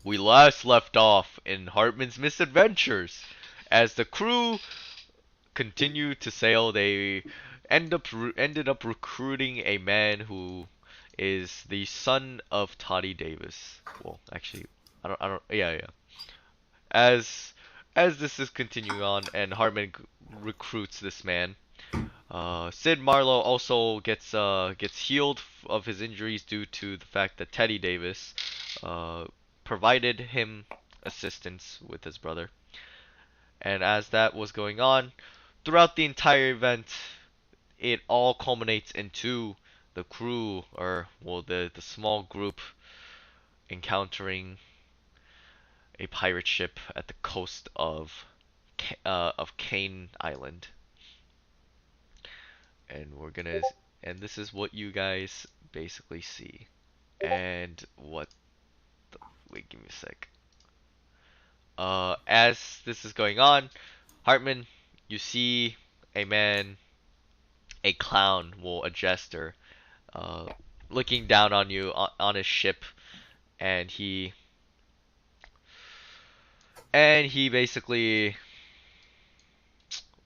We last left off in Hartman's Misadventures. As the crew continued to sail, they ended up recruiting a man who is the son of Toddy Davis. Well, actually, yeah. As this is continuing on, and Hartman recruits this man. Sid Marlowe also gets healed of his injuries due to the fact that Teddy Davis uh, provided him assistance with his brother. And as that was going on, throughout the entire event, it all culminates into the crew, or well, the small group encountering a pirate ship at the coast of Kane Island, and this is what you guys basically see. And what the, wait, give me a sec. As this is going on, Hartman, you see a man, a clown, well, a jester, uh, looking down on you on his ship, and he basically,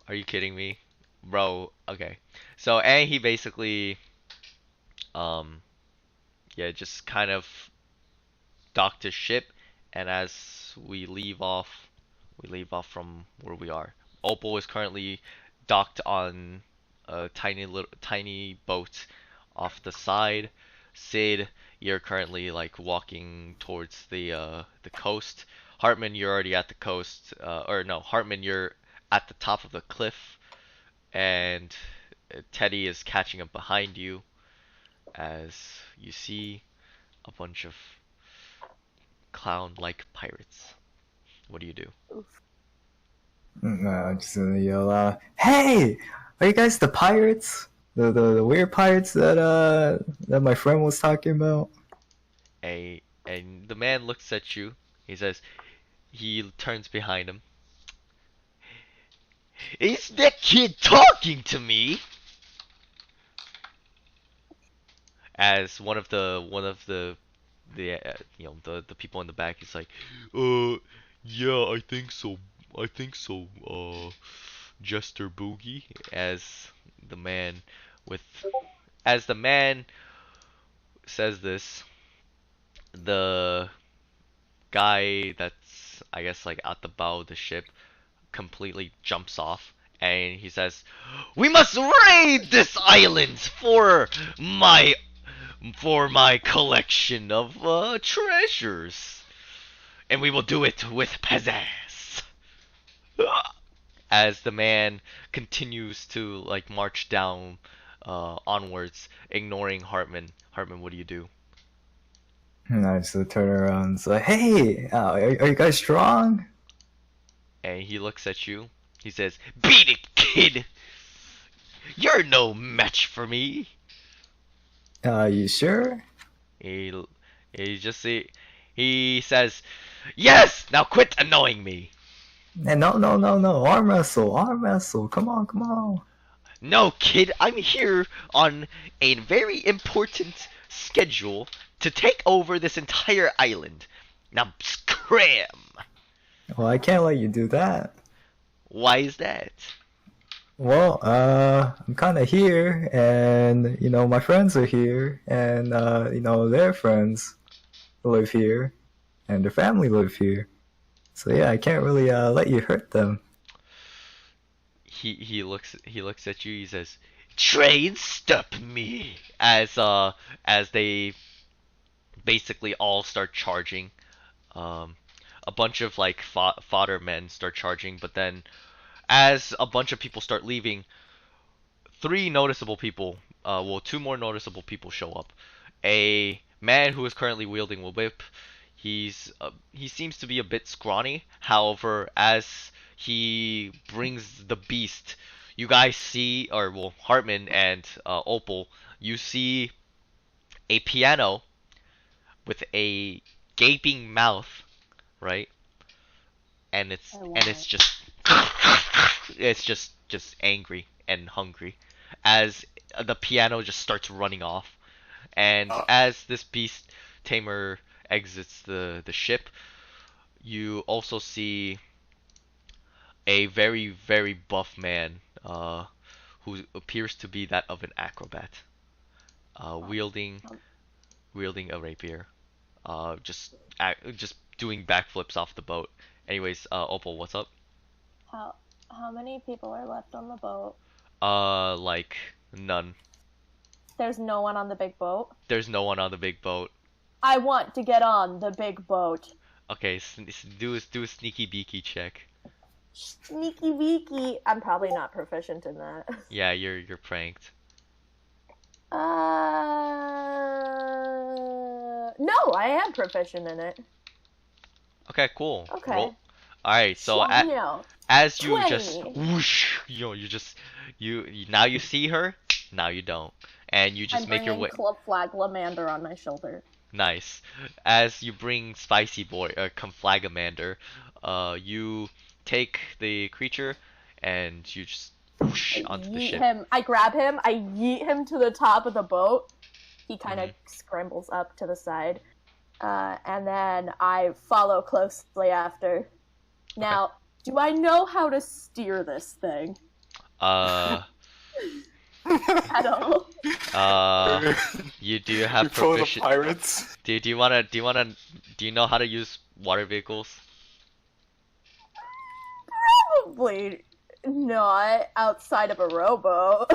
are you kidding me, bro? Okay, so and he basically, um, yeah, just kind of docked his ship, and as we leave off from where we are. Opal is currently docked on a tiny boat off the side. Sid, you're currently like walking towards the coast. Hartman, you're already at the coast. Or no, Hartman, you're at the top of the cliff, and Teddy is catching up behind you as you see a bunch of clown-like pirates. What do you do? No, I'm just gonna yell out, "Hey, are you guys the pirates? The weird pirates that my friend was talking about?" And the man looks at you. He turns behind him. Is that kid talking to me? As one of the people in the back is like, uh, yeah, I think so. I think so. Jester Boogie. The man with, as the man says this, the guy that's, I guess, like at the bow of the ship completely jumps off, and he says, "We must raid this island my for my collection of treasures, and we will do it with pizzazz." As the man continues to like march down onwards, ignoring Hartman. Hartman, what do you do? And I just turn around and say, "Hey, are you guys strong?" And he looks at you. He says, "Beat it, kid! You're no match for me." You sure? He he just say, he says, "Yes! Now quit annoying me." No, arm wrestle. Come on, come on. "No, kid, I'm here on a very important schedule to take over this entire island. Now scram!" Well, I can't let you do that. Why is that? Well, I'm kind of here, and my friends are here, and their friends live here, and their family live here. So yeah, I can't really let you hurt them. He looks at you. He says, "Try and stop me." As they basically all start charging. Um, a bunch of like fodder men start charging, but then as a bunch of people start leaving, three noticeable people, two more noticeable people show up. A man who is currently wielding a whip. He seems to be a bit scrawny. However, as he brings the beast, you guys see, or well, Hartman and Opal, you see a piano with a gaping mouth, right? And Oh wow. it's just just angry and hungry as the piano just starts running off. And as this beast tamer, exits the ship. You also see a very, very buff man, who appears to be that of an acrobat, Oh, wielding um, a rapier, just doing backflips off the boat. Anyways, Opal, what's up? how how many people are left on the boat? Like none. There's no one on the big boat. There's no one on the big boat. I want to get on the big boat. Okay, do a sneaky beaky check. Sneaky beaky. I'm probably not proficient in that. Yeah, you're pranked. No, I am proficient in it. Okay, cool. Okay. Roll. All right, so No, as you just 20. whoosh, you just now you see her, now you don't, and you just I'm make your bringing way. Club Flag Lamander on my shoulder. Nice. As you bring Spicy Boy, Conflagamander, you take the creature and you just whoosh onto the ship. I grab him, I yeet him to the top of the boat. He kind of Mm-hmm. scrambles up to the side. And then I follow closely after. Now, do I know how to steer this thing Uh, at all? you do have You're full of proficient. pirates. Do you know how to use water vehicles? Probably not outside of a rowboat.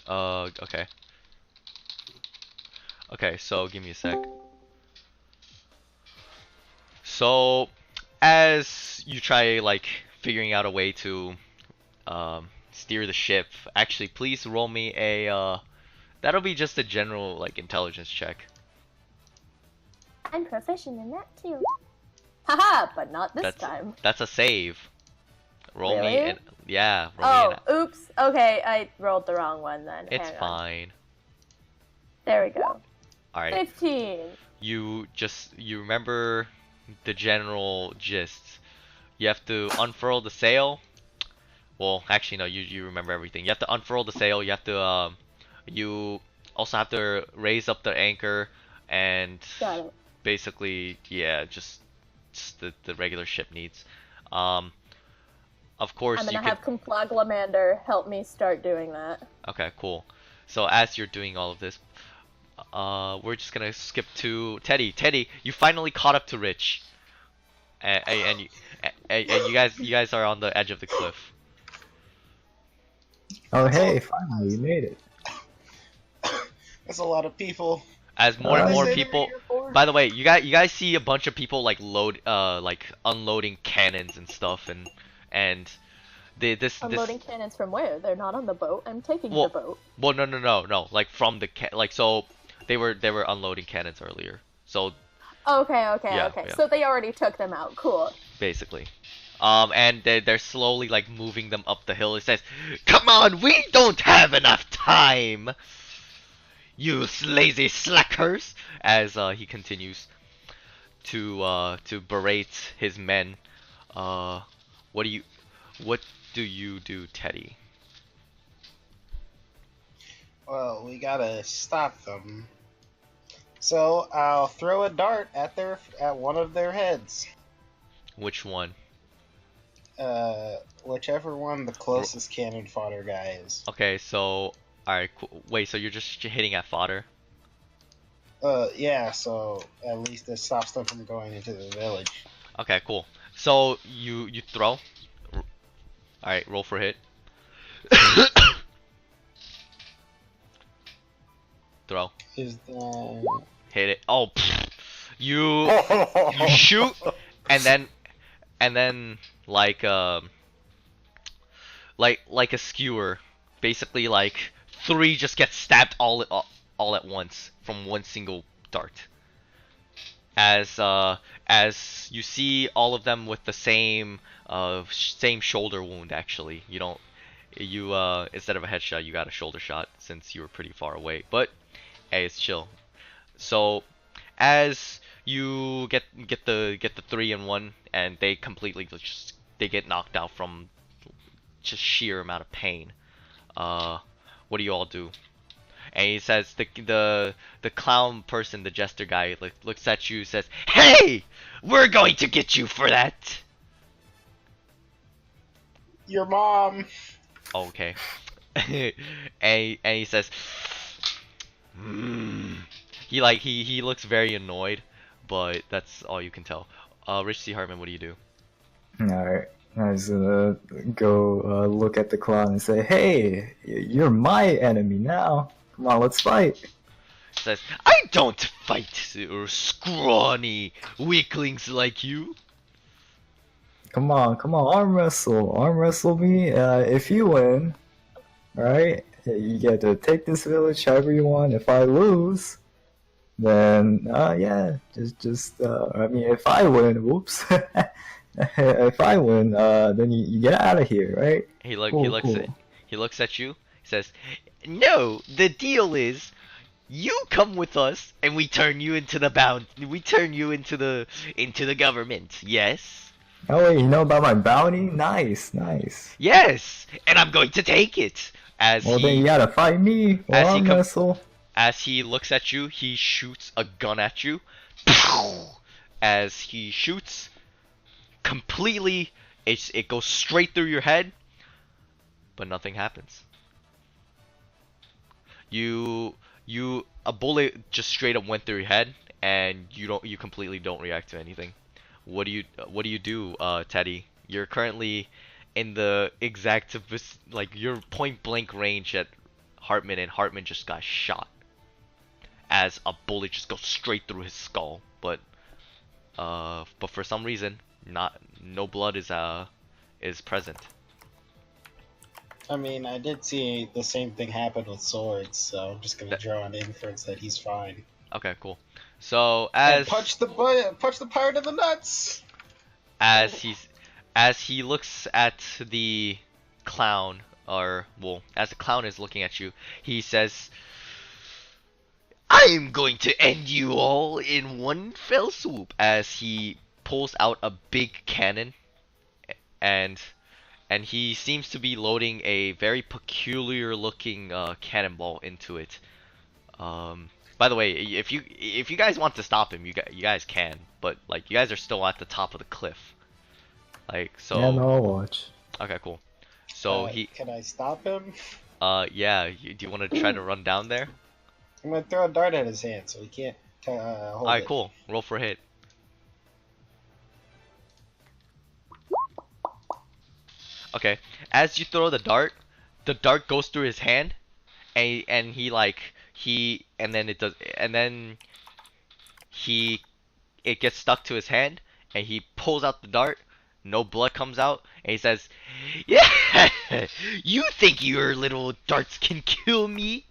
Okay. Okay, so give me a sec. So, as you try like figuring out a way to steer the ship, actually, please roll me a that'll be just a general like intelligence check. I'm proficient in that too. Haha, but not this time. That's a save. Roll me Really? an yeah. Roll me Oh, oops. Okay, I rolled the wrong one then. It's Hang on. fine. There we go. All right. 15. You remember the general gist. You have to unfurl the sail. Well, actually no, you remember everything. You have to unfurl the sail. You have to you also have to raise up the anchor and Got it. basically yeah, just the regular ship needs. Of course I'm you gonna can. have Conflaglamander help me start doing that. Okay, cool. So as you're doing all of this, we're just gonna skip to Teddy. Teddy, you finally caught up to Rich, and you guys are on the edge of the cliff. Oh, hey, finally, you made it. That's a lot of people. As more and more Is it people. here for? By the way, you guys see a bunch of people like like unloading cannons and stuff, and this Unloading cannons from where? They're not on the boat. I'm taking Well- the boat. well no like from the like so they were unloading cannons earlier. So Okay. Yeah, yeah. So they already took them out. Cool. basically. And they're slowly like moving them up the hill. It says, "Come on, we don't have enough time, you lazy slackers." As he continues to berate his men. What do you do, Teddy? Well, we gotta stop them. So I'll throw a dart at one of their heads. Which one? Whichever one the closest cannon fodder guy is. Okay, so alright, wait, so you're just hitting at fodder? Yeah. So at least it stops them from going into the village. Okay, cool. So you throw. Alright, roll for hit. Throw. Is the Hit it. Oh, pfft. You shoot, and then like like a skewer, basically like three just get stabbed all at once from one single dart. As you see all of them with the same same shoulder wound. Actually, you don't you instead of a headshot you got a shoulder shot since you were pretty far away. But hey, it's chill. So as you get the 3-in-1 and they completely just they get knocked out from just sheer amount of pain. What do you all do? And he says the clown person, the jester guy, looks at you, says, "Hey, we're going to get you for that." Your mom. Okay. and he says, "Hmm." He looks very annoyed, but that's all you can tell. Rich C. Hartman, what do you do? Alright. I was gonna go look at the clown and say, "Hey, you're my enemy now. Come on, let's fight." Says, "I don't fight or scrawny weaklings like you." Come on, arm wrestle me. If you win, alright, you get to take this village however you want. If I lose, then yeah, I mean, if I win, whoops. If I win, then you get out of here, right? He Cool. looks at you. He says, "No, the deal is, you come with us, and we turn you into the government. Yes, Oh wait, you know about my bounty? Nice. yes, and I'm going to take it." Well, then you gotta fight me or as he arm com- wrestle. As he looks at you, he shoots a gun at you. As he shoots, completely, it goes straight through your head, but nothing happens. A bullet just straight up went through your head, and you completely don't react to anything. What do you do, Teddy? You're currently in the exact you're point blank range at Hartman, and Hartman just got shot as a bullet just goes straight through his skull, but for some reason, no blood is present. I mean, I did see the same thing happen with swords, so I'm just gonna draw an inference that he's fine. Okay, cool. So And punch the pirate in the nuts. as he looks at the clown, as the clown is looking at you, he says, "I'm going to end you all in one fell swoop," as he pulls out a big cannon, and he seems to be loading a very peculiar looking cannonball into it. By the way, if you guys want to stop him, you guys can, but like you guys are still at the top of the cliff. Like, so. Yeah, no, I'll watch. Okay, cool. So Can I stop him? Yeah. Do you want to try to run down there? I'm gonna throw a dart at his hand, so he can't hold Alright, it. cool. Roll for a hit. Okay. As you throw the dart goes through his hand, and it gets stuck to his hand, and he pulls out the dart. No blood comes out, and he says, "Yeah, you think your little darts can kill me?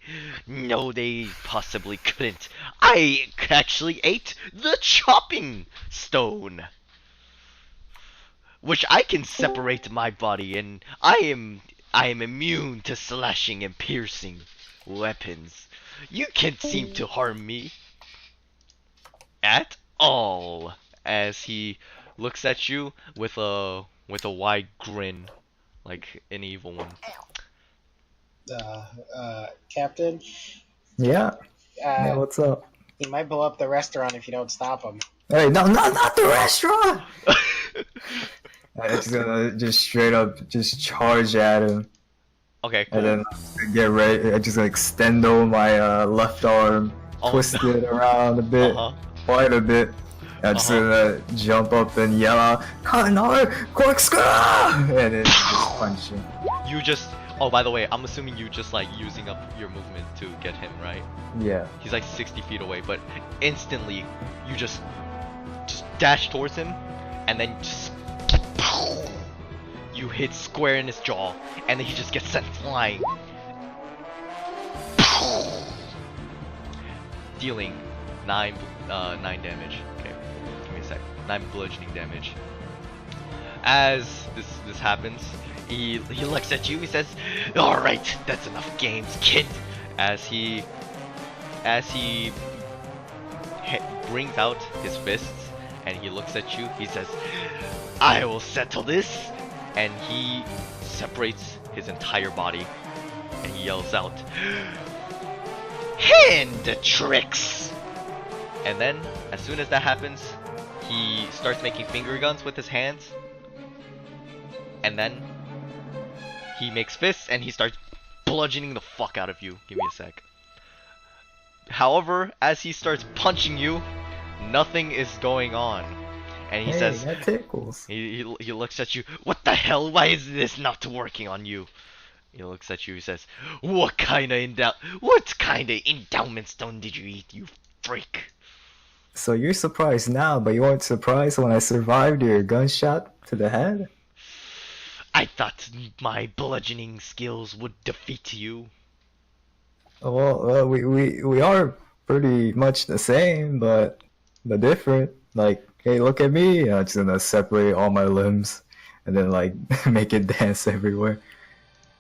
No, they possibly couldn't. I actually ate the chopping stone, which I can separate my body, and I am immune to slashing and piercing weapons. You can't seem to harm me at all." As he looks at you with a wide grin, like an evil one. Captain? Yeah. Yeah, what's up? He might blow up the restaurant if you don't stop him. Hey, no, not the restaurant! I'm just gonna straight up charge at him. Okay, cool. And then get ready. I just extend over my left arm, twist it around a bit, quite a bit. I'm just gonna jump up and yell out, "Kanar, corkscrew!" and then just punch him. Oh, by the way, I'm assuming you just like using up your movement to get him, right? Yeah. He's like 60 feet away, but instantly you just dash towards him, and then you hit square in his jaw, and then he just gets sent flying, dealing 9 damage. Okay, give me a sec. 9 bludgeoning damage. As this happens, he looks at you. He says, "All right, that's enough games, kid." As he brings out his fists and he looks at you, he says, "I will settle this." And he separates his entire body and he yells out, hand tricks. And then, as soon as that happens, he starts making finger guns with his hands. And then, he makes fists and he starts bludgeoning the fuck out of you. Give me a sec. However, as he starts punching you, nothing is going on. And he says, that tickles. he looks at you, what the hell, why is this not working on you? He looks at you, he says, what kind of endowment stone did you eat, you freak? So you're surprised now, but you weren't surprised when I survived your gunshot to the head? I thought my bludgeoning skills would defeat you. Well, we are pretty much the same, but different. Like, hey, look at me. I'm just gonna separate all my limbs and then like make it dance everywhere.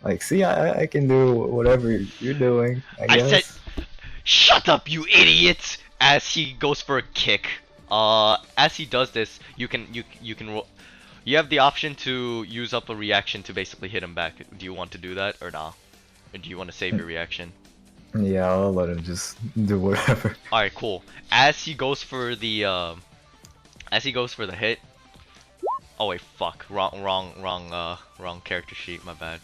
Like, see, I can do whatever you're doing. I guess. said, shut up, you idiot! As he goes for a kick. As he does this, you can roll. You have the option to use up a reaction to basically hit him back. Do you want to do that or not? Or do you want to save your reaction? Yeah, I'll let him just do whatever. Alright, cool. As he goes for the hit. Oh wait, fuck. Wrong character sheet, my bad.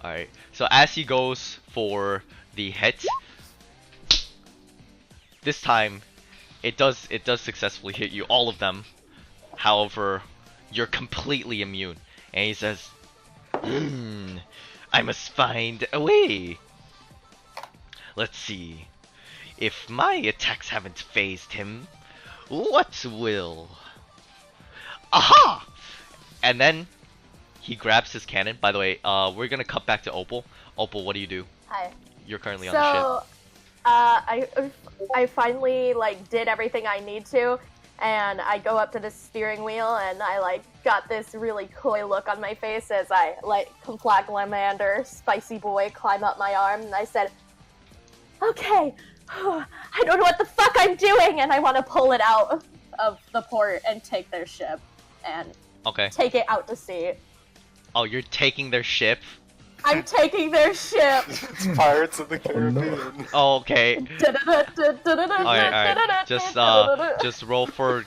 Alright. So as he goes for the hit, this time it does successfully hit you, all of them. However, you're completely immune. And he says, I must find a way. Let's see. If my attacks haven't phased him, what will? Aha! And then he grabs his cannon. By the way, we're gonna cut back to Opal. Opal, what do you do? Hi. You're currently on the ship. I finally like did everything I need to, and I go up to the steering wheel and I like got this really coy look on my face as I like Complaclamander, spicy boy, climb up my arm, and I said, "Okay, I don't know what the fuck I'm doing," and I want to pull it out of the port and take their ship and take it out to sea. Oh, you're taking their ship? I'm taking their ship. It's Pirates of the Caribbean. Oh, okay. Alright. Just roll for.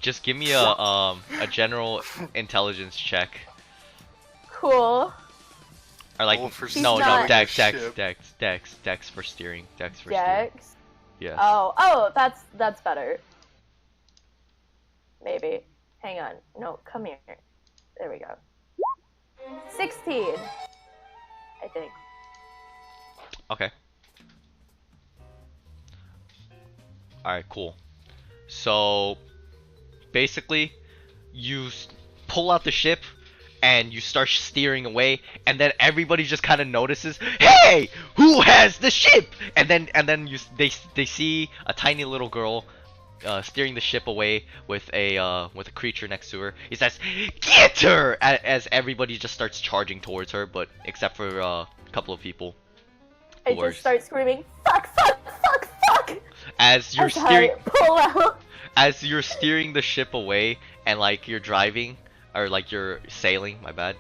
Just give me a general intelligence check. Cool. Or like no, Dex for steering. Dex for steering. Yeah. Oh, that's better. Maybe. Hang on. No, come here. There we go. 16. I think. Okay. Alright, cool. So, basically, you pull out the ship, and you start steering away, and then everybody just kind of notices, hey, who has the ship? And then they see a tiny little girl steering the ship away with a creature next to her. He says, "Get her!" As everybody just starts charging towards her, but except for a couple of people. I just start screaming, "Fuck! Fuck! Fuck! Fuck!" As you're pull out. As you're steering the ship away, and like you're driving, or like you're sailing. My bad.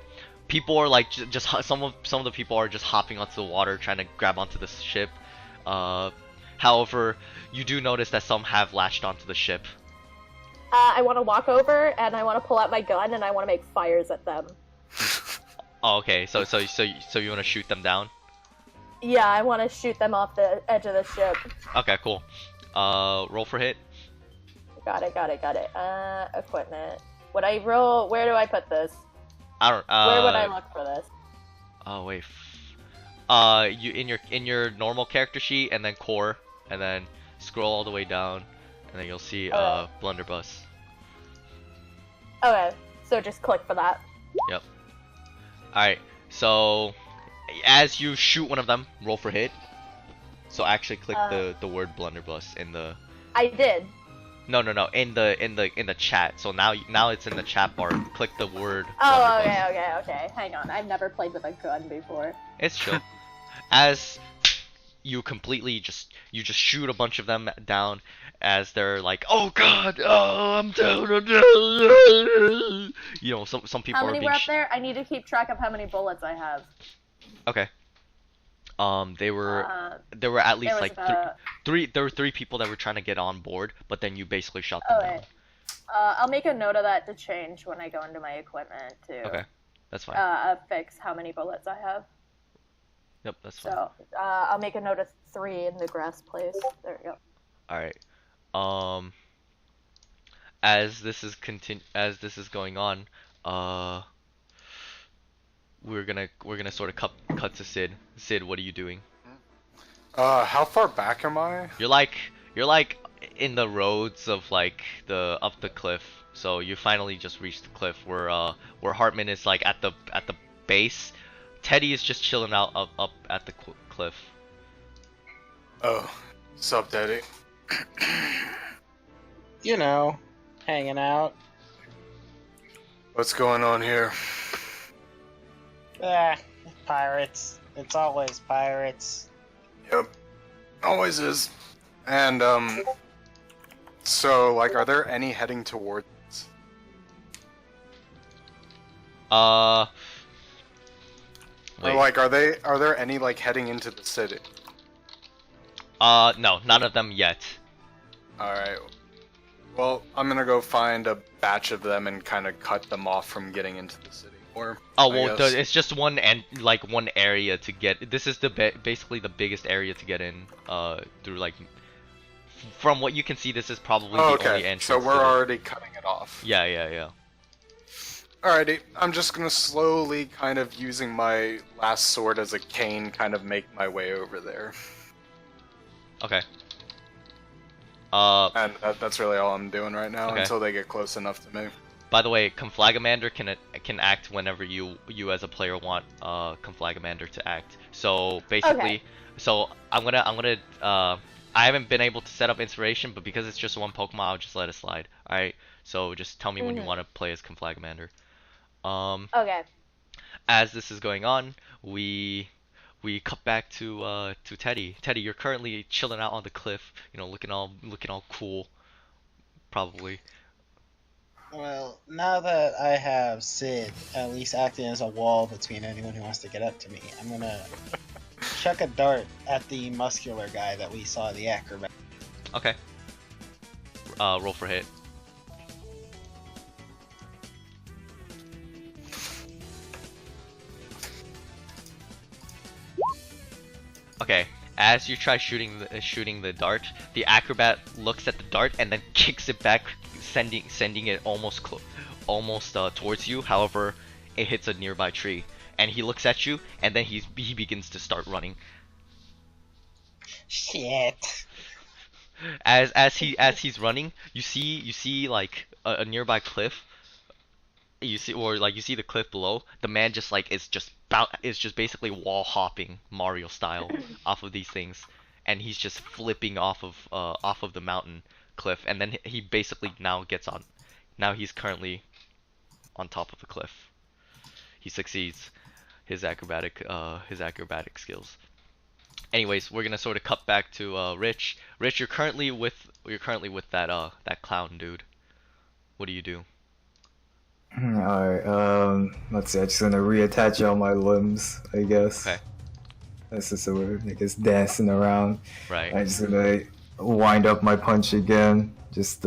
People are like just some of the people are just hopping onto the water trying to grab onto the ship. However, you do notice that some have latched onto the ship. I want to walk over and I want to pull out my gun and I want to make fires at them. Oh, okay. So you want to shoot them down? Yeah, I want to shoot them off the edge of the ship. Okay, cool. Roll for hit. Got it. Equipment. Would I roll? Where do I put this? I don't. Where would I look for this? Oh wait. You in your normal character sheet, and then core, and then scroll all the way down, and then you'll see blunderbuss. Okay, so just click for that. Yep. Alright, so as you shoot one of them, roll for hit. So actually click the word blunderbuss in the. I did. No, in the chat. So now it's in the chat bar. Click the word. Oh, okay. Hang on, I've never played with a gun before. It's chill. As you completely just shoot a bunch of them down, as they're like, oh god, oh I'm down. You know, some people How are many being were up there? I need to keep track of how many bullets I have. Okay. They were Uh, there were at least was like about. there were three people that were trying to get on board, but then you basically shot them Okay. down. I'll make a note of that to change when I go into my equipment to Okay, that's fine. fix how many bullets I have. Yep, that's fine. So I'll make a note of 3 in the grass place. There we go. All right. As this is going on, we're gonna sort of cut to Sid. Sid, what are you doing? How far back am I? You're like in the roads of like the up the cliff. So you finally just reached the cliff where Hartman is like at the base. Teddy is just chilling out up at the cliff. Oh, sup, Daddy? You know, hanging out. What's going on here? Ah, pirates. It's always pirates. Yep, always is. And so like, are there any heading towards? Wait. Or like, are there any like heading into the city? No, none of them yet. All right. Well, I'm gonna go find a batch of them and kind of cut them off from getting into the city. Or Oh I well, guess- it's just one one area to get. This is the basically the biggest area to get in. Through like, from what you can see, this is probably Oh, the only okay. entrance. So to we're the- already cutting it off. Yeah. Alrighty, I'm just gonna slowly, kind of using my last sword as a cane, kind of make my way over there. Okay. And that's really all I'm doing right now Okay. until they get close enough to me. By the way, Conflagamander can act whenever you as a player want Conflagamander to act. So basically, Okay. so I'm gonna I haven't been able to set up inspiration, but because it's just one Pokemon, I'll just let it slide. All right. So just tell me when you want to play as Conflagamander. Okay. As this is going on, we cut back to Teddy. Teddy, you're currently chilling out on the cliff, you know, looking all cool, probably. Well, now that I have Sid at least acting as a wall between anyone who wants to get up to me, I'm gonna chuck a dart at the muscular guy that we saw, the acrobat. Okay. Roll for hit. Okay. As you try shooting the dart, the acrobat looks at the dart and then kicks it back, sending it almost towards you. However, it hits a nearby tree, and he looks at you, and then he begins to start running. Shit. As he's running, you see like a nearby cliff. You see the cliff below. The man just like is just basically wall hopping Mario style off of these things, and he's just flipping off of the mountain cliff, and then he basically now gets on. Now he's currently on top of the cliff. He succeeds his acrobatic skills. Anyways, we're gonna sort of cut back to Rich. Rich, you're currently with that clown dude. What do you do? Alright, let's see, I'm just gonna reattach all my limbs, I guess. Okay. That's just the word, I guess, dancing around. Right. I'm just gonna wind up my punch again, just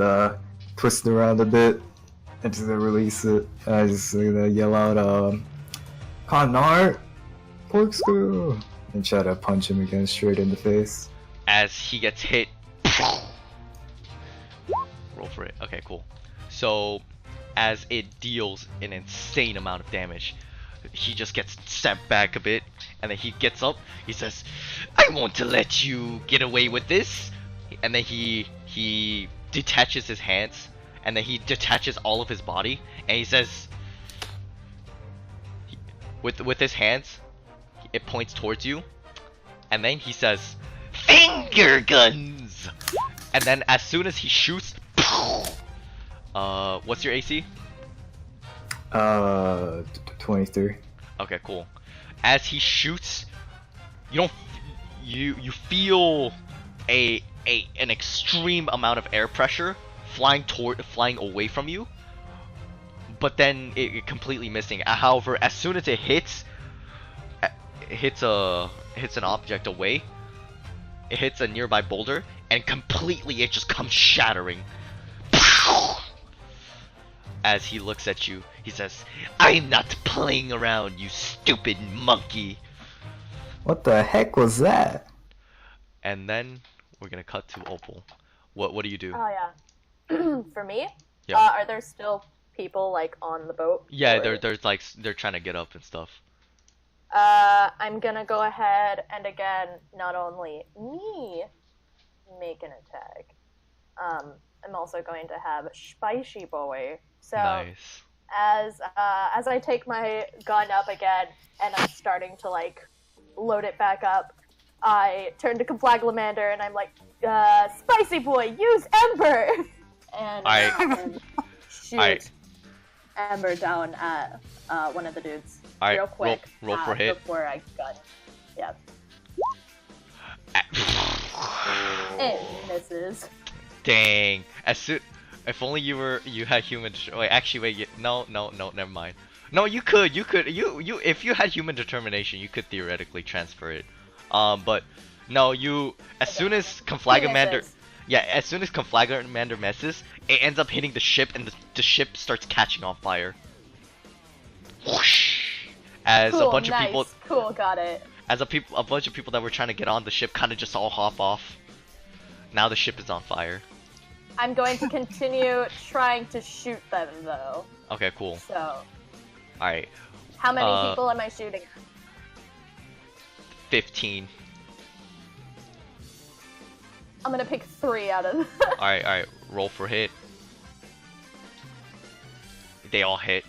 twist it around a bit, and just gonna release it. I'm just gonna yell out, Connard! Corkscrew! And try to punch him again straight in the face. As he gets hit. Roll for it. Okay, cool. So, as it deals an insane amount of damage, he just gets sent back a bit, and then he gets up. He says, "I want to let you get away with this." And then he detaches his hands, and then he detaches all of his body, and he says, with his hands, it points towards you, and then he says, "Finger guns!" And then as soon as he shoots, what's your AC? 23. Okay, cool. As he shoots, you feel an extreme amount of air pressure flying away from you, but then it completely missing. However, as soon as it hits, hits an object away. It hits a nearby boulder, and completely it just comes shattering. As he looks at you, he says, "I'm not playing around, you stupid monkey." What the heck was that? And then we're gonna cut to Opal. What do you do? Oh yeah. For me? Yeah. Are there still people like on the boat? Yeah, Or- they're trying to get up and stuff. I'm gonna go ahead and again, not only me make an attack, I'm also going to have Spicy Boy. So Nice. as I take my gun up again and I'm starting to like load it back up, I turn to Conflaglamander and I'm like, Spicy Boy, use Ember, and shoot Alright. Ember down at one of the dudes. Alright, Real quick. roll for hit. Before I gun. Yeah. It misses. Dang. If only you had human. Wait, actually, wait. No, never mind. No, you could. If you had human determination, you could theoretically transfer it. But no, as soon as Conflaglamander, misses. yeah, as soon as Conflaglamander messes, it ends up hitting the ship, and the ship starts catching on fire. Whoosh! As Cool, a bunch nice. of people, Cool, got it. a bunch of people that were trying to get on the ship, kind of just all hop off. Now the ship is on fire. I'm going to continue trying to shoot them though. Okay, cool. So, All right, how many Uh, people am I shooting at? 15. I'm gonna pick 3 out of. All right. Roll for hit. They all hit.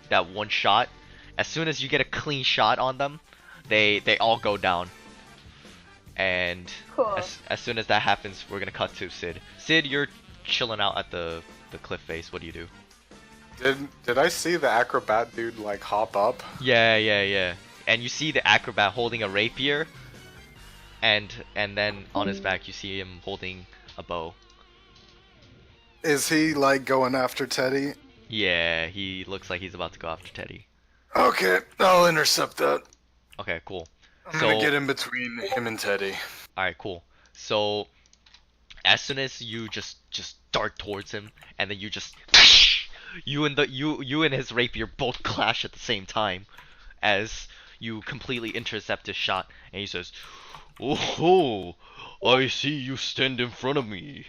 That one shot. As soon as you get a clean shot on them, they all go down. And Cool. as soon as that happens, we're gonna cut to Sid. Sid, you're chilling out at the cliff face. What do you do? Did I see the acrobat dude like hop up? Yeah. And you see the acrobat holding a rapier, and then on his back you see him holding a bow. Is he like going after Teddy? Yeah, he looks like he's about to go after Teddy. Okay, I'll intercept that. Okay, cool. I'm gonna get in between him and Teddy. Alright, cool. So as soon as you just dart towards him, and then you just you and his rapier both clash at the same time, as you completely intercept his shot, and he says, "Oh, I see you stand in front of me."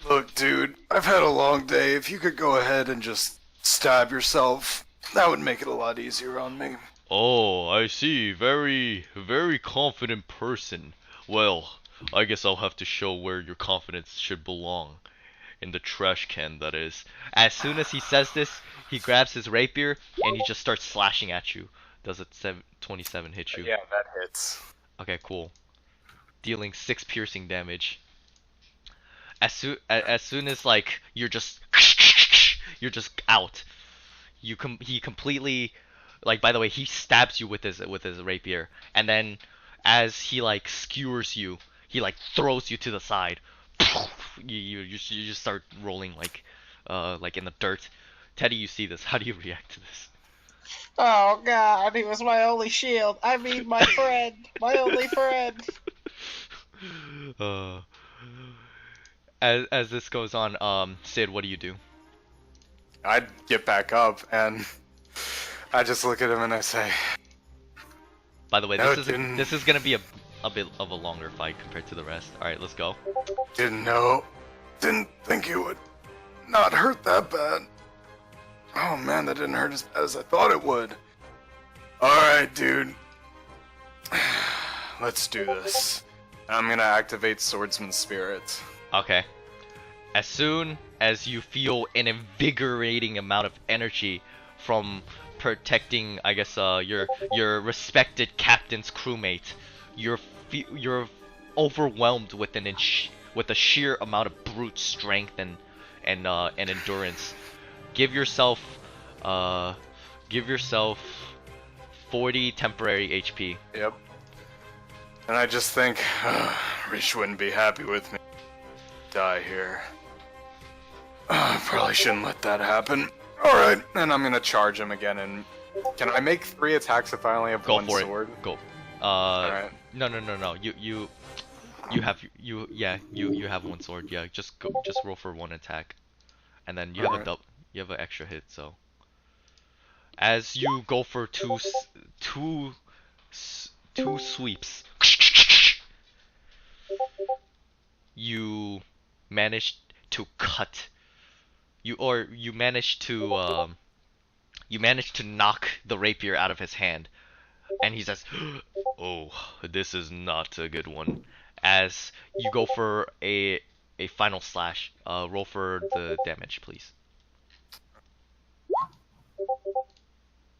Look, dude, I've had a long day. If you could go ahead and just stab yourself, that would make it a lot easier on me. Oh, I see. Very, very confident person. Well, I guess I'll have to show where your confidence should belong. In the trash can, that is. As soon as he says this, he grabs his rapier and he just starts slashing at you. Does it 27 hit you? Yeah, that hits. Okay, cool. Dealing 6 piercing damage. As soon as like you're just out. He completely, like, by the way, he stabs you with his rapier, and then as he like skewers you, he like throws you to the side. You just start rolling like in the dirt. Teddy, you see this. How do you react to this? Oh god, he was my only shield. I mean my friend. My only friend. As this goes on, Sid, what do you do? I'd get back up and I just look at him and I say, By the way, No, this is gonna be a bit of a longer fight compared to the rest. All right, let's go. Didn't think it would not hurt that bad. Oh man, that didn't hurt as bad as I thought it would. Alright, dude. Let's do this. I'm gonna activate Swordsman Spirit. Okay. As soon as you feel an invigorating amount of energy from protecting, I guess, your respected captain's crewmate, you're overwhelmed with with a sheer amount of brute strength and endurance. Give yourself 40 temporary HP. Yep. And I just think, Rish wouldn't be happy with me. Die here. Probably shouldn't let that happen. Alright, and I'm gonna charge him again and Can I make 3 attacks if I only have Go one for sword? it. Go. Alright. No. You have one sword. Yeah, just go. Just roll for one attack, and then you have Alright. you have an extra hit. So as you go for two sweeps, you manage to cut. You manage to knock the rapier out of his hand, and he says, "Oh, this is not a good one." As you go for a final slash, roll for the damage, please.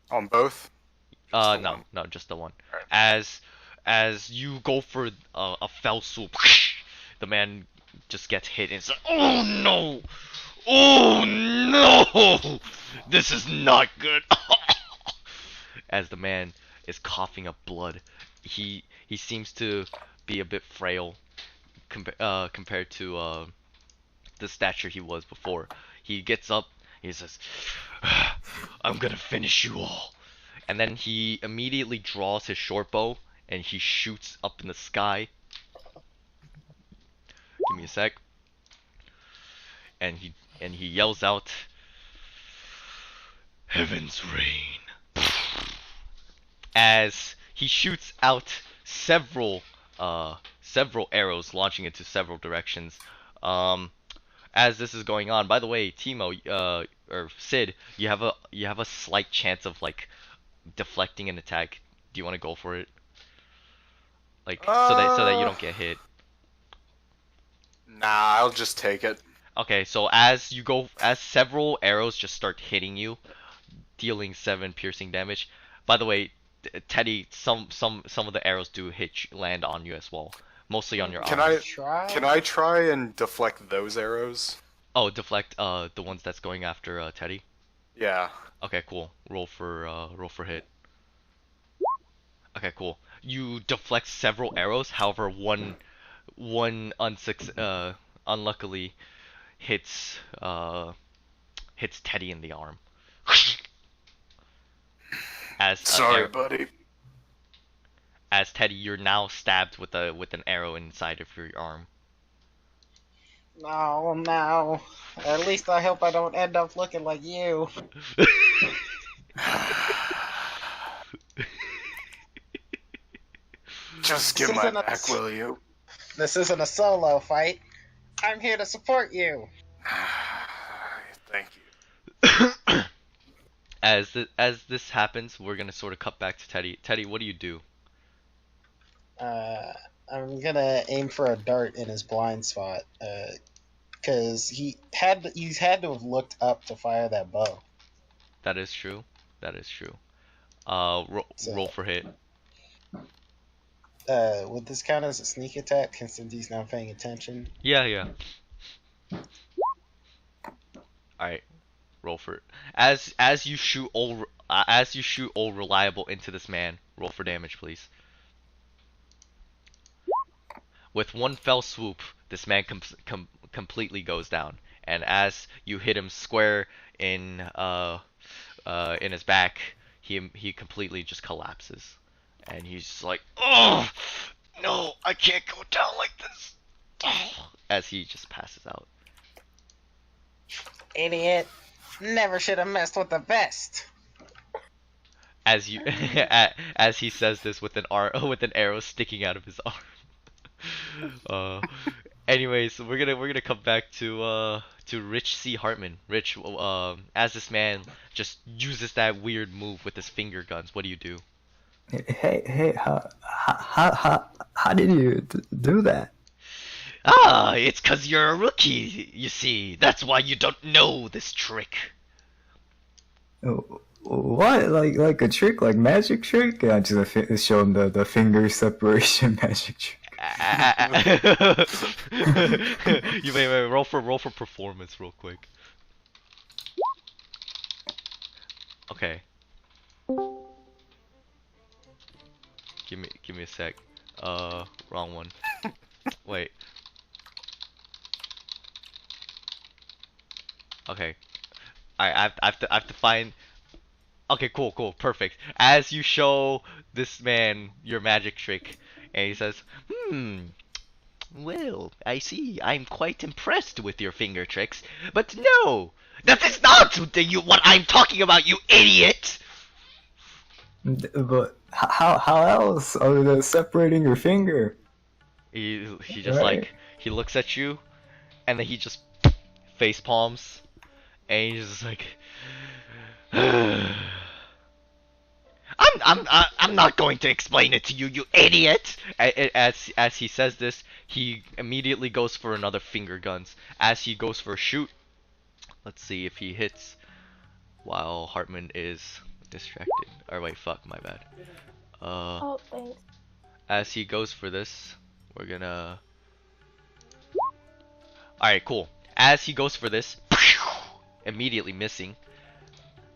On both? Just the No, one. no, just the one. Alright. As you go for a fell swoop, the man just gets hit and says, "Oh no! Oh no! This is not good." As the man is coughing up blood, he seems to be a bit frail compared to the stature he was before. He gets up, he says, "I'm gonna finish you all." And then he immediately draws his short bow and he shoots up in the sky. Give me a sec. And he yells out, "Heaven's rain." As he shoots out several arrows launching into several directions. As this is going on, by the way, Timo, or Sid, you have a slight chance of like deflecting an attack. Do you want to go for it? Like so that you don't get hit. Nah, I'll just take it. Okay, so as several arrows just start hitting you, dealing 7 piercing damage. By the way, Teddy, some of the arrows do land on you as well, mostly on your Can arm. Can I try and deflect those arrows? Oh, deflect the ones that's going after Teddy. Yeah. Okay, cool. Roll for hit. Okay, cool. You deflect several arrows, however, one unluckily hits Teddy in the arm. Sorry, buddy. As Teddy, you're now stabbed with an arrow inside of your arm. No, no. At least I hope I don't end up looking like you. Just give my back, will you? This isn't a solo fight. I'm here to support you. Thank you. As this happens, we're gonna sort of cut back to Teddy. Teddy, what do you do? I'm gonna aim for a dart in his blind spot. Because he's had to have looked up to fire that bow. That is true. That is true. Roll for hit. Would this count as a sneak attack since he's not paying attention? Yeah. Alright, roll for it. As you shoot all reliable into this man, roll for damage, please. With one fell swoop, this man completely goes down, and as you hit him square in his back, he completely just collapses, and he's just like, "Oh no, I can't go down like this," as he just passes out. Idiot! Never should have messed with the best. As you as he says this with an arrow sticking out of his arm. Anyways, we're gonna come back to Rich C. Hartman. Rich, as this man just uses that weird move with his finger guns, what do you do? Hey, how did you do that? Ah, it's 'cause you're a rookie, you see. That's why you don't know this trick. What? Like a trick, like magic trick? I just show him the finger separation magic trick. You may roll for performance real quick. Okay. Give me a sec. Wrong one. Wait. Okay. I have to find. Okay, cool, perfect. As you show this man your magic trick, and he says, well, I see. I'm quite impressed with your finger tricks, but no, that is not what I'm talking about, you idiot! But how else other than separating your finger? He just Right. he looks at you, and then he just face palms, and he's just like, I'm not going to explain it to you, you idiot! As he says this, he immediately goes for another finger guns. As he goes for a shoot, let's see if he hits while Hartman is distracted. Or wait, fuck, my bad. Oh, thanks. As he goes for this, we're gonna. Alright, cool. As he goes for this, immediately missing.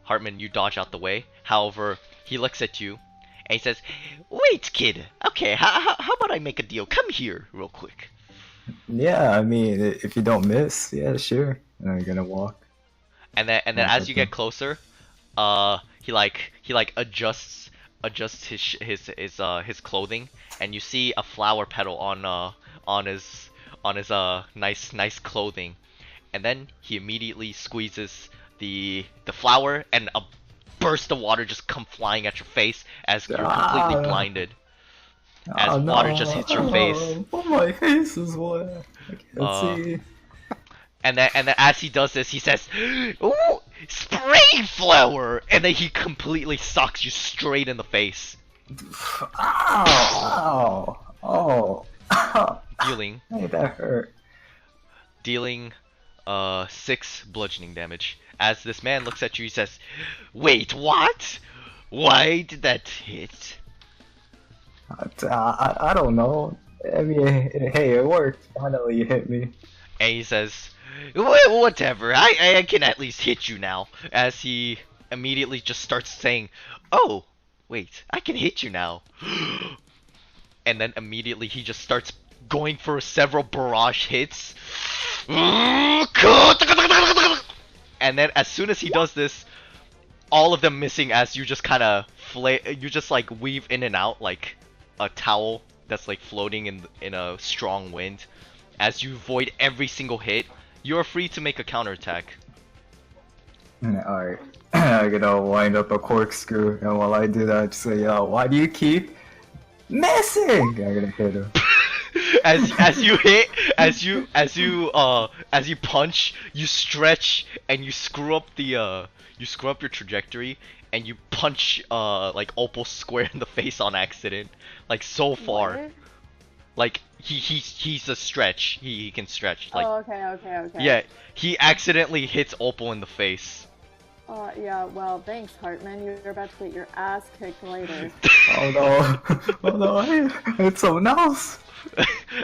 Hartman, you dodge out the way. However, he looks at you and he says, wait, kid. Okay, how about I make a deal? Come here, real quick. Yeah, I mean, if you don't miss, yeah, sure. And I'm gonna walk. And then as you get closer, he adjusts his clothing, and you see a flower petal on his nice clothing, and then he immediately squeezes the flower, and a burst of water just come flying at your face as you're completely blinded. As Oh, water no. just hits your face. Oh, my face is wet. I can't see. And then as he does this, he says, "Ooh, spray flower!" And then he completely socks you straight in the face, Ow! Ow! Oh! dealing Hey, that hurt. 6 bludgeoning damage. As this man looks at you, he says, "Wait, what? Why did that hit?" I don't know. I mean, hey, it worked. Finally, you hit me. And he says, Whatever, I can at least hit you now." As he immediately just starts saying, "Oh, wait, I can hit you now." And then immediately he just starts going for several barrage hits. And then as soon as he does this, all of them missing as you just kind of you just like weave in and out like a towel that's like floating in a strong wind. As you avoid every single hit, you're free to make a counterattack. Alright. I'm gonna wind up a corkscrew, and while I do that, I just say, yo, why do you keep missing? I'm gonna hit him. as you hit, as you punch, you stretch and you screw up your trajectory, and you punch like Opal square in the face on accident, like so far. What? Like he's a stretch. He can stretch. Like Oh, okay. yeah, he accidentally hits Opal in the face. Yeah, well, thanks, Hartman. You're about to get your ass kicked later. Oh no. Oh no, I hit someone else.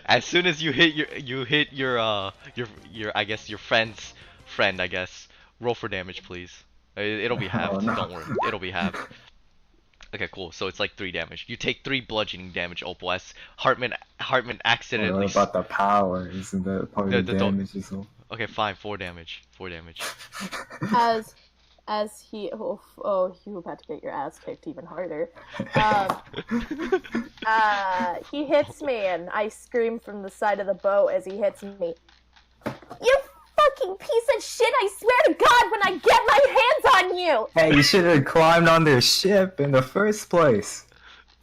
As soon as you hit your I guess your friend's friend, I guess. Roll for damage, please. It'll be halved. Oh, no. Don't worry. It'll be halved. Okay, cool. So it's like 3 damage. You take 3 bludgeoning damage, Opal, as Hartman accidentally. What about the power? Isn't that part of the damage as well? Okay, fine. 4 damage. 4 damage. As he you about to get your ass kicked even harder. He hits me, and I scream from the side of the boat as he hits me. You fucking piece of shit! I swear to God, when I get my hands on you! Hey, you should have climbed on their ship in the first place.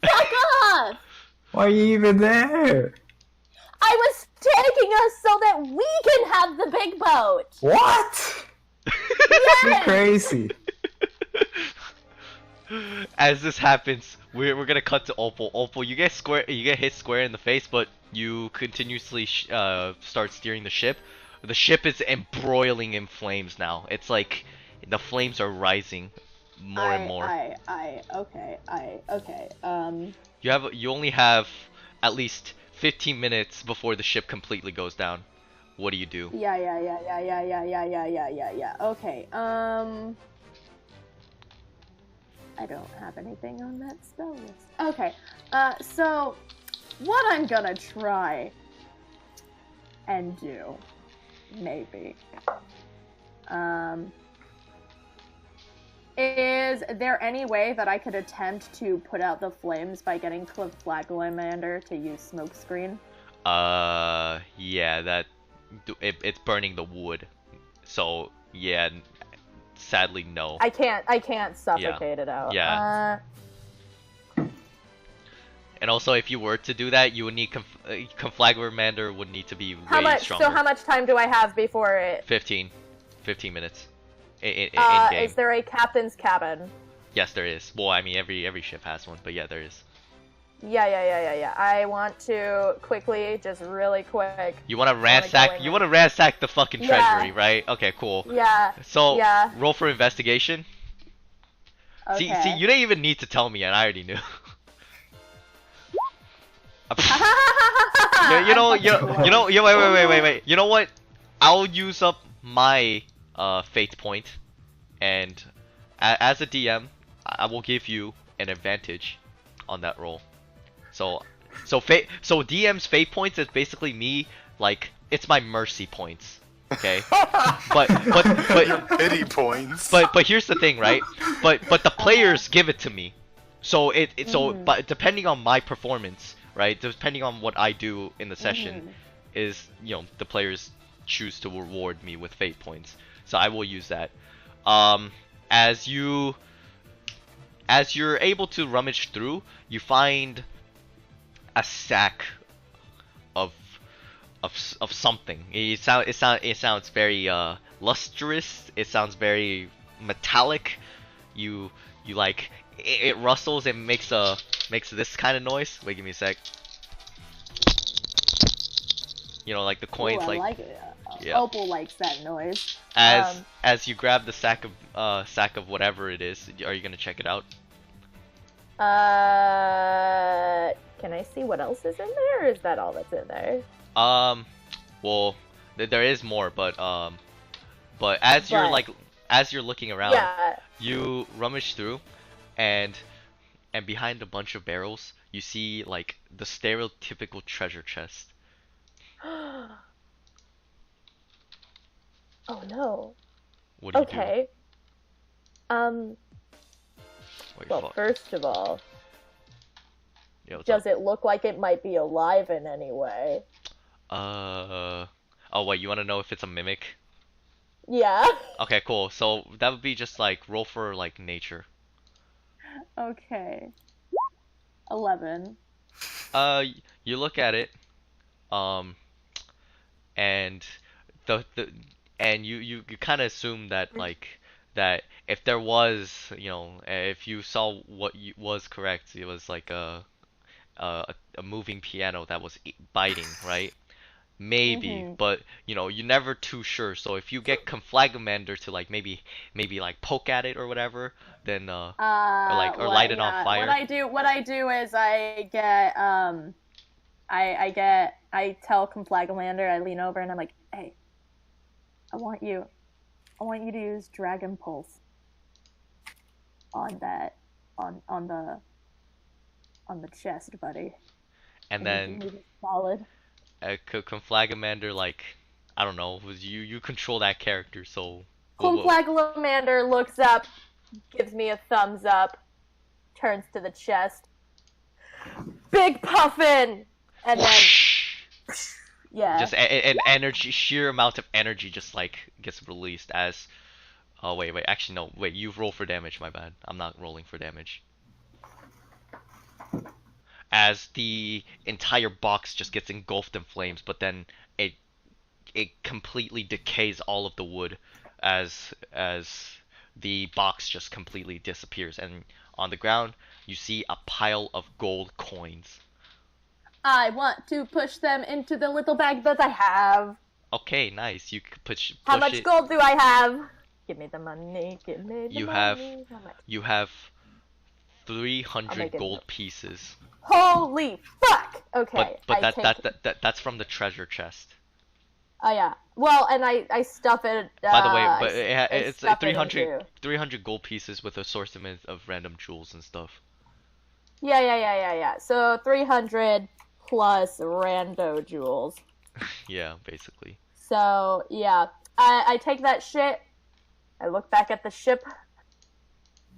Fuck off! Why are you even there? I was taking us so that we can have the big boat. What? You're Yes! crazy. As this happens, we're gonna cut to Opal. Opal, you get hit square in the face, but you continuously start steering the ship. The ship is embroiling in flames now. It's like the flames are rising more and more. Okay. You only have at least 15 minutes before the ship completely goes down. What do you do? Yeah. Okay, I don't have anything on that spell list. Okay, so what I'm gonna try and do, maybe, Is there any way that I could attempt to put out the flames by getting Flagolamander to use smokescreen? Yeah, it's burning the wood. So, yeah, sadly, no. I can't suffocate it out. Yeah. And also, if you were to do that, you would need Conflagramander would need to be way stronger. So how much time do I have before it? 15 minutes. In game. Is there a captain's cabin? Yes, there is. Well, I mean, every ship has one, but yeah, there is. Yeah. I want to quickly, just really quick. You want to ransack? You want to ransack the fucking treasury, right? Okay, cool. Yeah. So roll for investigation. Okay. See, you didn't even need to tell me, and I already knew. Wait. You know what? I'll use up my fate point, and as a DM, I will give you an advantage on that roll. So DM's fate points is basically me, like, it's my mercy points. Okay, but your pity points. But here's the thing, right? But the players give it to me, so but depending on my performance, right? Depending on what I do in the session, is the players choose to reward me with fate points. So I will use that. As you're able to rummage through, you find a sack of something. It sounds very lustrous. It sounds very metallic. You like it rustles and makes this kind of noise. Wait, give me a sec. Like the coins. Ooh, I like it. Yeah. Opal likes that noise. As you grab the sack of whatever it is, are you gonna check it out? Can I see what else is in there, or is that all that's in there? Well, there is more, but as you're looking around, you rummage through, and behind a bunch of barrels, you see like the stereotypical treasure chest. Oh no. What do you do? Well, first of all, does it look like it might be alive in any way? Oh wait, you want to know if it's a mimic? Yeah. Okay, cool. So that would be just like roll for like nature. Okay. 11. You look at it, and you kind of assume that that if there was, if you saw what was correct, it was like a moving piano that was biting, right? Maybe, but you're never too sure. So if you get Conflagramander to like maybe like poke at it or whatever, then or light it on fire. What I do is I tell Conflagramander, I lean over and I'm like, hey, I want you to use Dragon Pulse on the chest, buddy. And then solid. Conflagramander, like, I don't know, you control that character, so Conflagramander looks up, gives me a thumbs up, turns to the chest. Big Puffin! And then yeah. Just an energy, sheer amount of energy just like gets released as oh wait, actually no, wait, you roll for damage, my bad. I'm not rolling for damage. As the entire box just gets engulfed in flames, but then it completely decays all of the wood as the box just completely disappears, and on the ground you see a pile of gold coins. I want to push them into the little bag that I have. Okay, nice. You could push How much it. Gold do I have? Give me the money. Give me the You money. you have 300 gold pieces. Holy fuck! Okay. But that's from the treasure chest. Oh yeah. Well, and I stuff it. By the way, but it's 300 gold pieces with assortment of random jewels and stuff. Yeah. So 300 plus rando jewels. Yeah, basically. So yeah, I take that shit. I look back at the ship.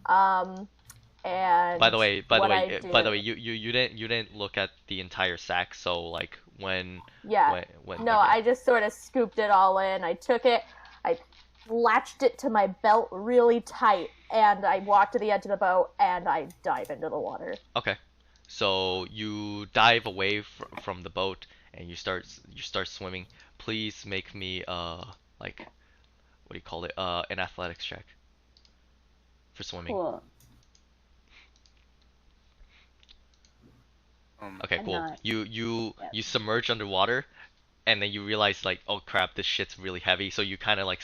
And By the way, what I did, you didn't look at the entire sack. So like yeah, when no, okay. I just sort of scooped it all in. I took it, I latched it to my belt really tight, and I walked to the edge of the boat and I dive into the water. Okay. So you dive away from the boat and you start swimming. Please make me like what do you call it? An athletics check for swimming. Cool. Okay, I'm cool. not. Yep. You submerge underwater and then you realize like oh crap this shit's really heavy so you kind of like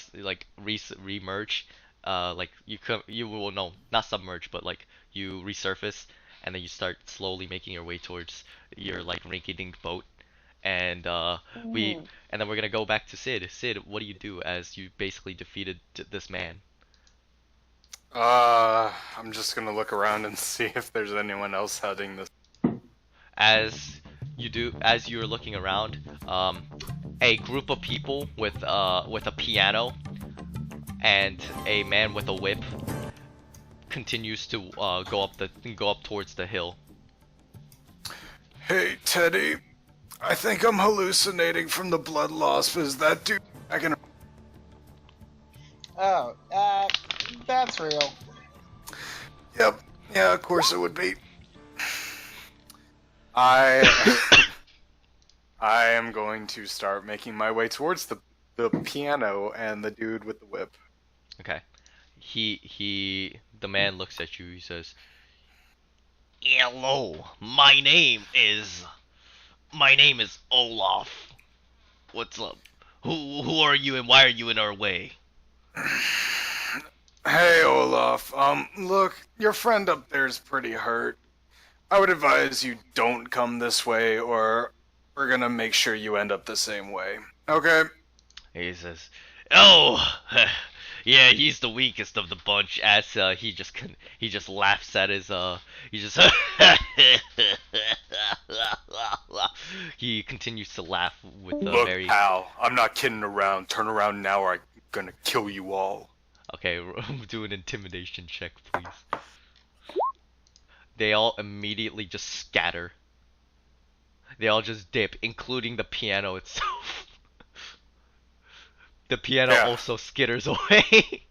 remerge like you will no not submerge but like you resurface and then you start slowly making your way towards your like rinky-dink boat and we Mhm. and then we're gonna go back to Sid, what do you do as you basically defeated this man? I'm just gonna look around and see if there's anyone else heading this. As you're looking around, a group of people with a piano and a man with a whip continues to go up towards the hill. Hey, Teddy. I think I'm hallucinating from the blood loss. Is that dude I can... Oh, that's real. Yep. Yeah, of course it would be. I I am going to start making my way towards the piano and the dude with the whip. Okay. The man looks at you. He says, "Hello, my name is Olaf. What's up? Who are you and why are you in our way?" Hey, Olaf. Look, your friend up there is pretty hurt. I would advise you don't come this way, or we're gonna make sure you end up the same way. Okay? He says, "Oh, yeah, he's the weakest of the bunch." As he just laughs at his he just he continues to laugh with a Look, very pal, I'm not kidding around. Turn around now, or I'm gonna kill you all. okay. Do an intimidation check, please. They all immediately just scatter. They all just dip, including the piano itself. The piano Yeah. also skitters away.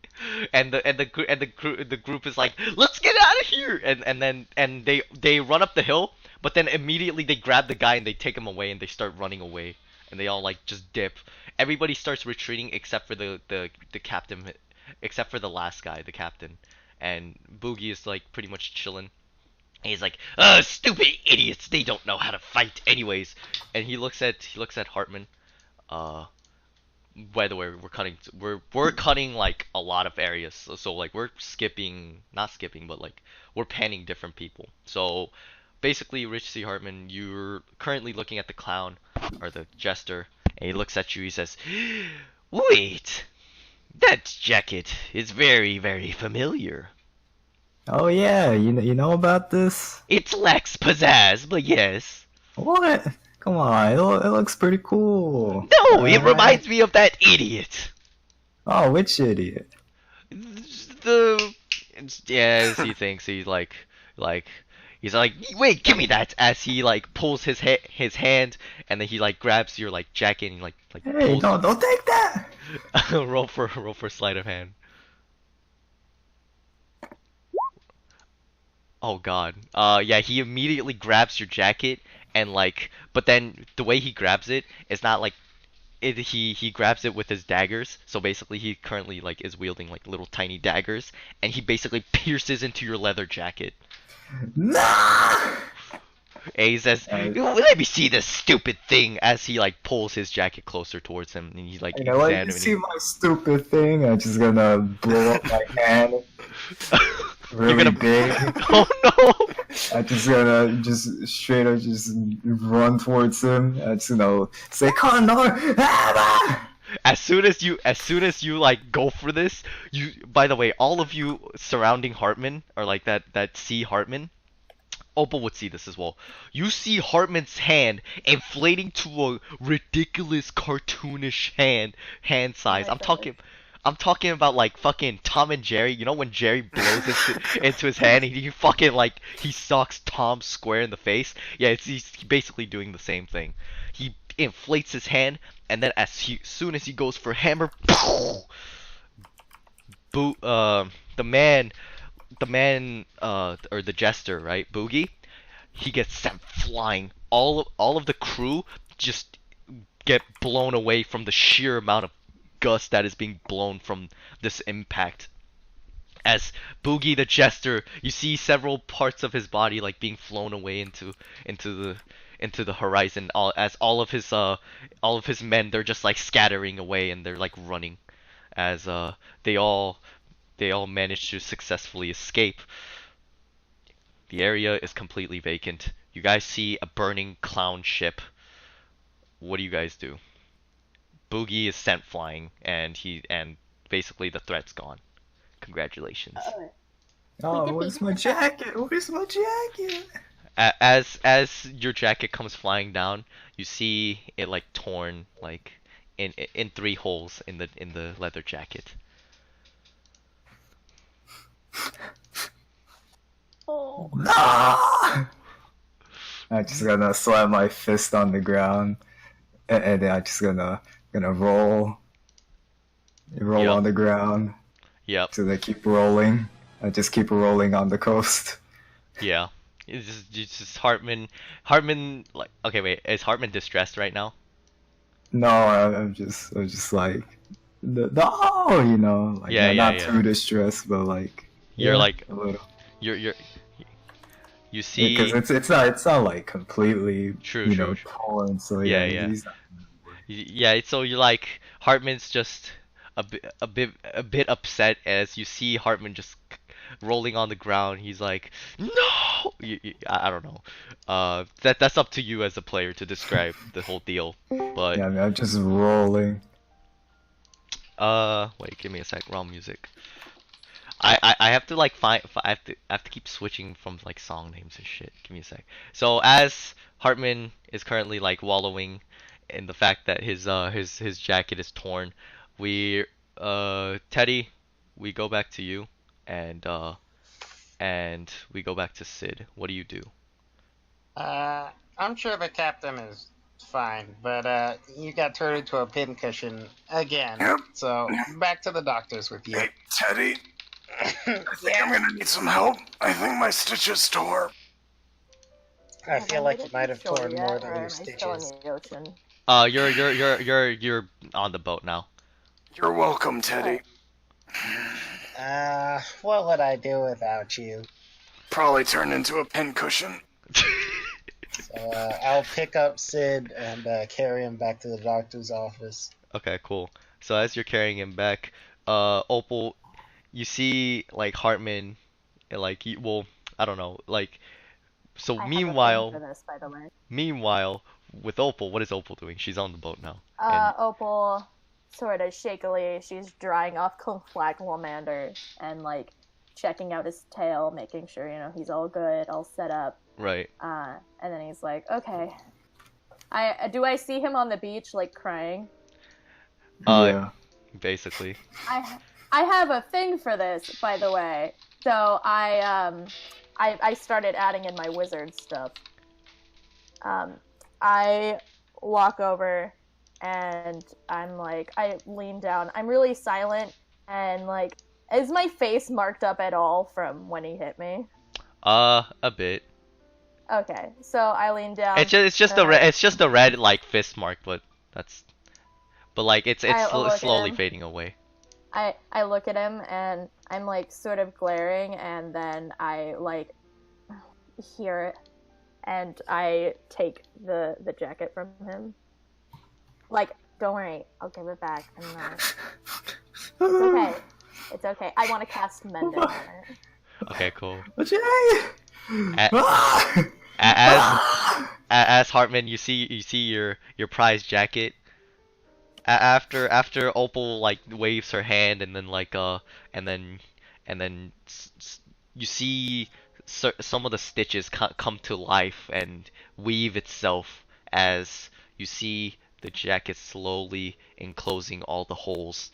The group is like, let's get out of here, and they run up the hill, but then immediately they grab the guy and they take him away and they start running away, and they all like just dip. Everybody starts retreating except for the captain, except for the last guy, the captain, and Boogie is like pretty much chilling. He's like, stupid idiots, they don't know how to fight anyways. And he looks at Hartman. Uh, by the way, we're cutting like a lot of areas. So like we're skipping, not skipping, but like we're panning different people. So basically, Rich C. Hartman, you're currently looking at the clown or the jester, and he looks at you. He says, "Wait, that jacket is very, very familiar. Oh yeah, you know about this? It lacks pizzazz, but yes." What? Come on, it looks pretty cool. No, it reminds me of that idiot. Oh, which idiot? The yeah, as he thinks he's like, wait, give me that. As he like pulls his hand, and then he like grabs your like jacket and like Hey, pulls. don't take that. roll for sleight of hand. Oh God. Yeah, he immediately grabs your jacket and like, but then the way he grabs it is not like he grabs it with his daggers. So basically he currently like is wielding like little tiny daggers and he basically pierces into your leather jacket. Nah. And he says, "Let me see this stupid thing," as he like pulls his jacket closer towards him and he's like You know what? You see examining. my stupid thing? I'm just gonna blow up my hand really You're gonna big. Oh no! I'm just gonna just straight up just run towards him. And just, say Condor. As soon as you like go for this, you by the way, all of you surrounding Hartman or like that see Hartman, Opal would see this as well. You see Hartman's hand inflating to a ridiculous cartoonish hand size. my I'm talking I'm talking about like fucking Tom and Jerry. You know when Jerry blows into his hand and he fucking like he socks Tom square in the face? Yeah, he's basically doing the same thing. He inflates his hand and then soon as he goes for hammer, boo the man or the jester, right? Boogie, he gets sent flying. All of the crew just get blown away from the sheer amount of gust that is being blown from this impact. As Boogie the Jester, you see several parts of his body like being flown away into the into the horizon. As all of his men, they're just like scattering away and they're like running as they all manage to successfully escape. The area is completely vacant. You guys see a burning clown ship. What do you guys do? Boogie is sent flying, and basically the threat's gone. Congratulations. Oh, where's my jacket? Where's my jacket? As your jacket comes flying down, you see it like torn like in three holes in the leather jacket. Oh. No! I just gonna slam my fist on the ground, and then I just gonna roll Yep. on the ground. Yep. So they keep rolling. I just keep rolling on the coast. Yeah. It's just Hartman. Hartman like okay wait, is Hartman distressed right now? No, I'm just like no, you know, like Yeah, not yeah. too distressed, but like You're yeah, like a little. you're you see Because it's not like completely True, you true, know true. torn. So Yeah, yeah, yeah. he's not. Yeah, so you're like Hartman's just a bit upset as you see Hartman just rolling on the ground. He's like, "No!" I don't know. That's up to you as a player to describe the whole deal. But Yeah, I mean, I'm just rolling. wait, give me a sec. Wrong music. I have to like I have to keep switching from like song names and shit. Give me a sec. So as Hartman is currently like wallowing in the fact that his jacket is torn, we Teddy, we go back to you and we go back to Sid. What do you do? I'm sure the captain is fine, but you got turned into a pincushion again. Yep. So back to the doctors with you. Hey, Teddy, I think I'm gonna need some help. I think my stitches tore. I feel like you might have Sure torn yet, more or than am I your still in stitches. the ocean? You're on the boat now. You're welcome, Teddy. What would I do without you? Probably turned into a pincushion. So I'll pick up Sid and carry him back to the doctor's office. Okay, cool. So as you're carrying him back, Opal, you see like Hartman, like well, I don't know, like so. I have a Meanwhile, thing for this, by the way. meanwhile, with Opal, what is Opal doing? She's on the boat now. Opal, sort of shakily, she's drying off Conflagwalmander and like checking out his tail, making sure he's all good, all set up. Right. And then he's like, okay. I see him on the beach like crying. Yeah. Basically. I have a thing for this, by the way. So I started adding in my wizard stuff. I walk over and I'm like, I lean down. I'm really silent and like, is my face marked up at all from when he hit me? A bit. Okay, so I lean down. It's just a red like fist mark, but like it's I look at slowly him. fading away. I look at him and I'm like sort of glaring, and then I like hear it and I take the jacket from him. Like, don't worry, I'll give it back. I'm not. It's okay. It's okay. I want to cast Mending on it. Okay, cool. Jay! A- as Hartman, you see your prized jacket. After Opal like waves her hand and then like and then you see some of the stitches come to life and weave itself as you see the jacket slowly enclosing all the holes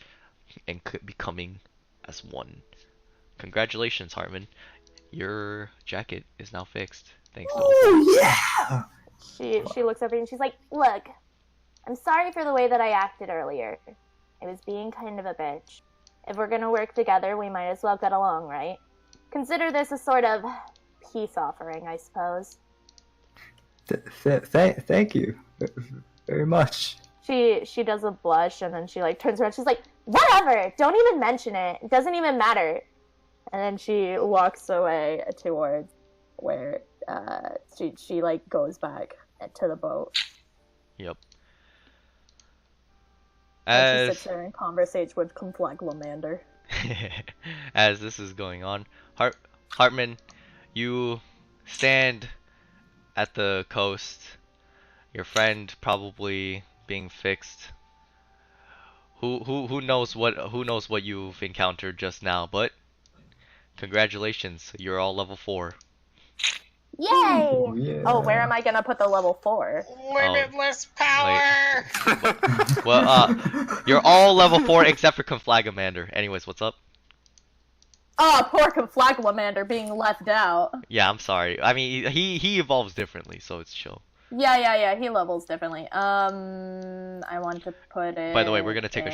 and becoming as one. Congratulations, Hartman. Your jacket is now fixed. Thanks to Opal. Oh yeah. She looks over and she's like, "Look, I'm sorry for the way that I acted earlier. I was being kind of a bitch. If we're gonna work together, we might as well get along, right? Consider this a sort of peace offering, I suppose." Thank you very much. She does a blush and then she like turns around. She's like, "Whatever! Don't even mention it. It doesn't even matter." And then she walks away towards where she like goes back to the boat. Yep. And she As sits there and conversates with Conflaglamander. as this is going on, Hartman, you stand at the coast. Your friend probably being fixed. Who knows what you've encountered just now, but congratulations, you're all level 4. Yay! Oh, yeah. Oh, where am I gonna put the level 4? Limitless power! Well, you're all level 4 except for Conflagamander. Anyways, what's up? Oh, poor Conflaglamander being left out. Yeah, I'm sorry. I mean, he evolves differently, so it's chill. Yeah, he levels differently. I want to put it. By the way, we're gonna take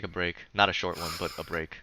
a break. Not a short one, but a break.